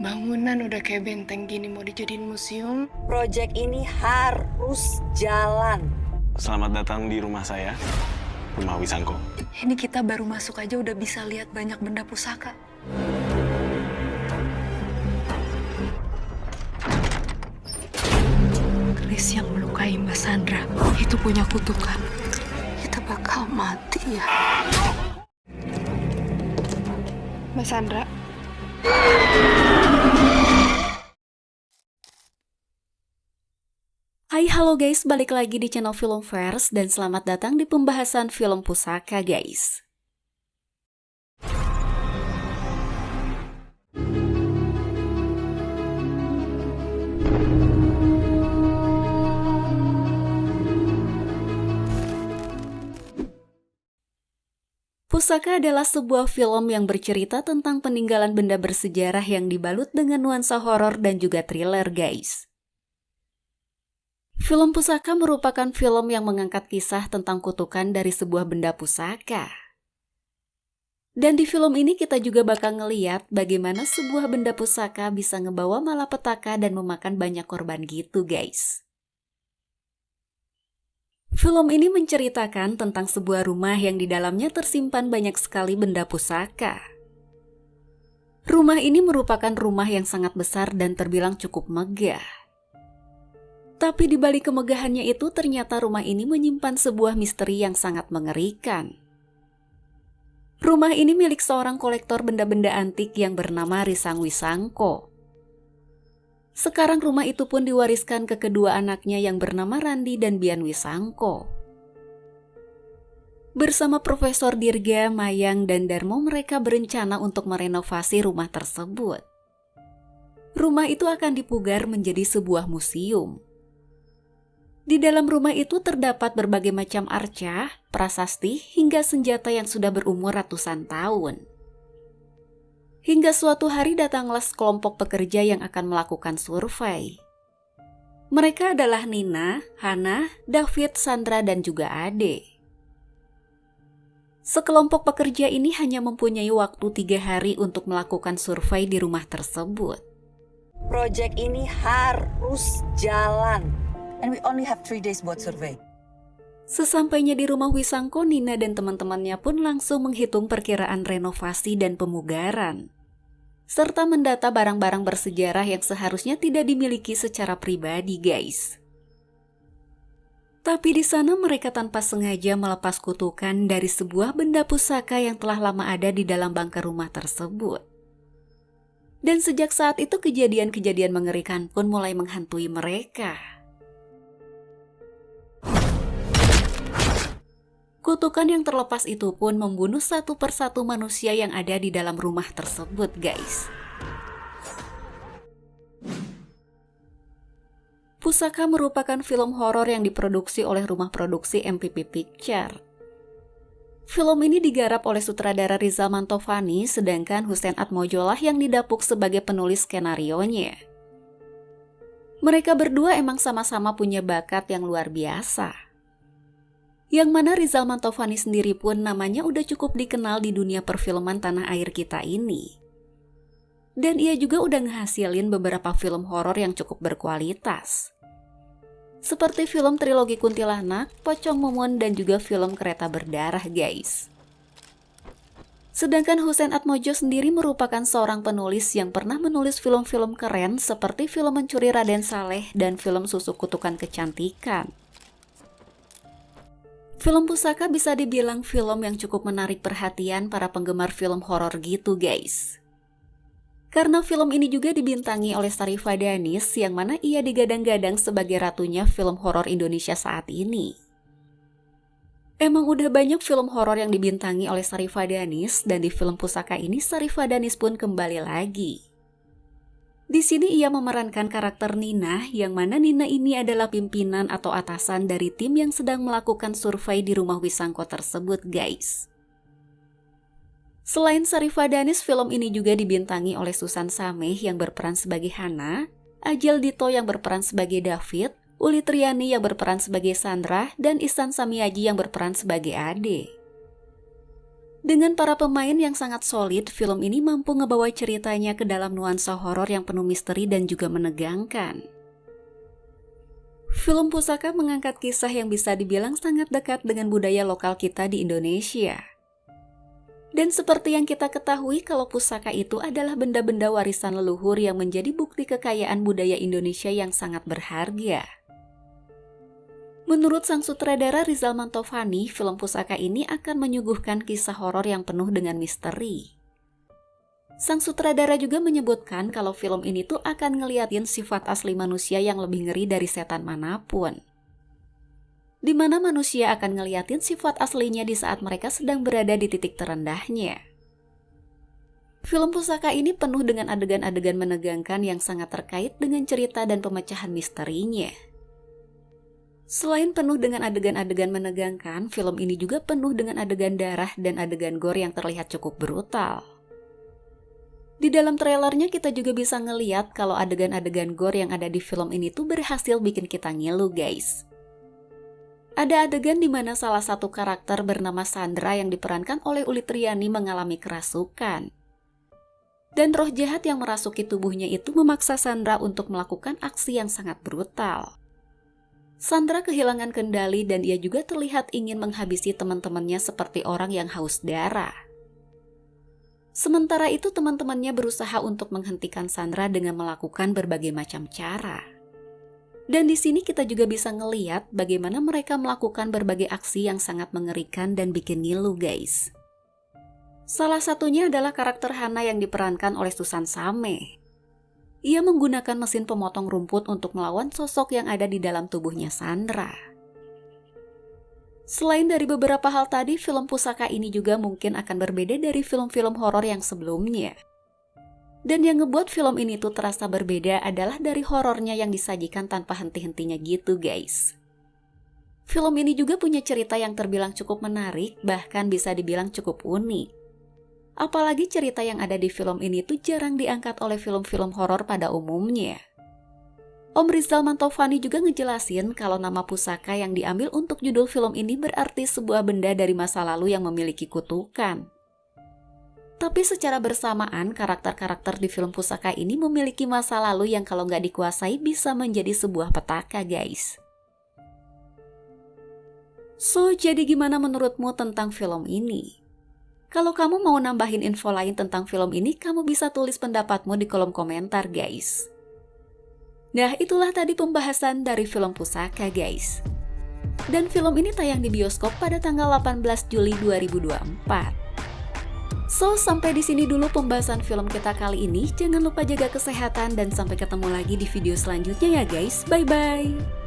Bangunan udah kayak benteng gini mau dijadiin museum. Proyek ini harus jalan. Selamat datang di rumah saya, Rumah Wisangko. Ini kita baru masuk aja udah bisa lihat banyak benda pusaka. Keris yang melukai Mbak Sandra itu punya kutukan. Kita bakal mati ya. Mbak Sandra. Hai halo guys, balik lagi di channel Film Fairs dan selamat datang di pembahasan film pusaka guys. Pusaka adalah sebuah film yang bercerita tentang peninggalan benda bersejarah yang dibalut dengan nuansa horor dan juga thriller guys. Film Pusaka merupakan film yang mengangkat kisah tentang kutukan dari sebuah benda pusaka. Dan di film ini kita juga bakal ngeliat bagaimana sebuah benda pusaka bisa ngebawa malapetaka dan memakan banyak korban gitu guys. Film ini menceritakan tentang sebuah rumah yang di dalamnya tersimpan banyak sekali benda pusaka. Rumah ini merupakan rumah yang sangat besar dan terbilang cukup megah. Tapi di balik kemegahannya itu ternyata rumah ini menyimpan sebuah misteri yang sangat mengerikan. Rumah ini milik seorang kolektor benda-benda antik yang bernama Risang Wisangko. Sekarang rumah itu pun diwariskan ke kedua anaknya yang bernama Randi dan Bian Wisangko. Bersama Profesor Dirga, Mayang, dan Darmo mereka berencana untuk merenovasi rumah tersebut. Rumah itu akan dipugar menjadi sebuah museum. Di dalam rumah itu terdapat berbagai macam arca, prasasti, hingga senjata yang sudah berumur ratusan tahun. Hingga suatu hari datanglah sekelompok pekerja yang akan melakukan survei. Mereka adalah Nina, Hana, David, Sandra, dan juga Ade. Sekelompok pekerja ini hanya mempunyai waktu 3 hari untuk melakukan survei di rumah tersebut. Proyek ini harus jalan. And we only have 3 days buat survei. Sesampainya di rumah Wisangko, Nina dan teman-temannya pun langsung menghitung perkiraan renovasi dan pemugaran, serta mendata barang-barang bersejarah yang seharusnya tidak dimiliki secara pribadi, guys. Tapi di sana mereka tanpa sengaja melepas kutukan dari sebuah benda pusaka yang telah lama ada di dalam bangker rumah tersebut. Dan sejak saat itu kejadian-kejadian mengerikan pun mulai menghantui mereka. Kutukan yang terlepas itu pun membunuh satu persatu manusia yang ada di dalam rumah tersebut, guys. Pusaka merupakan film horor yang diproduksi oleh rumah produksi MPP Picture. Film ini digarap oleh sutradara Rizal Mantovani, sedangkan Hussein Atmojolah yang didapuk sebagai penulis skenarionya. Mereka berdua emang sama-sama punya bakat yang luar biasa. Yang mana Rizal Mantovani sendiri pun namanya udah cukup dikenal di dunia perfilman tanah air kita ini. Dan ia juga udah ngehasilin beberapa film horor yang cukup berkualitas. Seperti film trilogi Kuntilanak, Pocong Mumun, dan juga film Kereta Berdarah, guys. Sedangkan Hussein Atmojo sendiri merupakan seorang penulis yang pernah menulis film-film keren seperti film Mencuri Raden Saleh dan film Susuk Kutukan Kecantikan. Film Pusaka bisa dibilang film yang cukup menarik perhatian para penggemar film horor gitu, guys. Karena film ini juga dibintangi oleh Sarifa Danis yang mana ia digadang-gadang sebagai ratunya film horor Indonesia saat ini. Emang udah banyak film horor yang dibintangi oleh Sarifa Danis dan di film Pusaka ini Sarifa Danis pun kembali lagi. Di sini ia memerankan karakter Nina, yang mana Nina ini adalah pimpinan atau atasan dari tim yang sedang melakukan survei di rumah Wisangko tersebut, guys. Selain Sarifa Danis, film ini juga dibintangi oleh Susan Sameh yang berperan sebagai Hana, Ajel Dito yang berperan sebagai David, Uli Triani yang berperan sebagai Sandra, dan Ihsan Samiaji yang berperan sebagai Ade. Dengan para pemain yang sangat solid, film ini mampu ngebawa ceritanya ke dalam nuansa horor yang penuh misteri dan juga menegangkan. Film Pusaka mengangkat kisah yang bisa dibilang sangat dekat dengan budaya lokal kita di Indonesia. Dan seperti yang kita ketahui kalau pusaka itu adalah benda-benda warisan leluhur yang menjadi bukti kekayaan budaya Indonesia yang sangat berharga. Menurut sang sutradara Rizal Mantovani, film Pusaka ini akan menyuguhkan kisah horor yang penuh dengan misteri. Sang sutradara juga menyebutkan kalau film ini tuh akan ngeliatin sifat asli manusia yang lebih ngeri dari setan manapun. Di mana manusia akan ngeliatin sifat aslinya di saat mereka sedang berada di titik terendahnya. Film Pusaka ini penuh dengan adegan-adegan menegangkan yang sangat terkait dengan cerita dan pemecahan misterinya. Selain penuh dengan adegan-adegan menegangkan, film ini juga penuh dengan adegan darah dan adegan gore yang terlihat cukup brutal. Di dalam trailernya kita juga bisa ngeliat kalau adegan-adegan gore yang ada di film ini tuh berhasil bikin kita ngilu guys. Ada adegan di mana salah satu karakter bernama Sandra yang diperankan oleh Uli Triani mengalami kerasukan. Dan roh jahat yang merasuki tubuhnya itu memaksa Sandra untuk melakukan aksi yang sangat brutal. Sandra kehilangan kendali dan ia juga terlihat ingin menghabisi teman-temannya seperti orang yang haus darah. Sementara itu teman-temannya berusaha untuk menghentikan Sandra dengan melakukan berbagai macam cara. Dan di sini kita juga bisa ngeliat bagaimana mereka melakukan berbagai aksi yang sangat mengerikan dan bikin ngilu guys. Salah satunya adalah karakter Hana yang diperankan oleh Susan Same. Ia menggunakan mesin pemotong rumput untuk melawan sosok yang ada di dalam tubuhnya Sandra. Selain dari beberapa hal tadi, film Pusaka ini juga mungkin akan berbeda dari film-film horor yang sebelumnya. Dan yang ngebuat film ini tuh terasa berbeda adalah dari horornya yang disajikan tanpa henti-hentinya gitu guys. Film ini juga punya cerita yang terbilang cukup menarik, bahkan bisa dibilang cukup unik. Apalagi cerita yang ada di film ini tuh jarang diangkat oleh film-film horor pada umumnya. Om Rizal Mantovani juga ngejelasin kalau nama Pusaka yang diambil untuk judul film ini berarti sebuah benda dari masa lalu yang memiliki kutukan. Tapi secara bersamaan, karakter-karakter di film Pusaka ini memiliki masa lalu yang kalau nggak dikuasai bisa menjadi sebuah petaka guys. So, jadi gimana menurutmu tentang film ini? Kalau kamu mau nambahin info lain tentang film ini, kamu bisa tulis pendapatmu di kolom komentar guys. Nah, itulah tadi pembahasan dari film Pusaka guys. Dan film ini tayang di bioskop pada tanggal 18 Juli 2024. So, sampai di sini dulu pembahasan film kita kali ini. Jangan lupa jaga kesehatan dan sampai ketemu lagi di video selanjutnya ya guys. Bye-bye!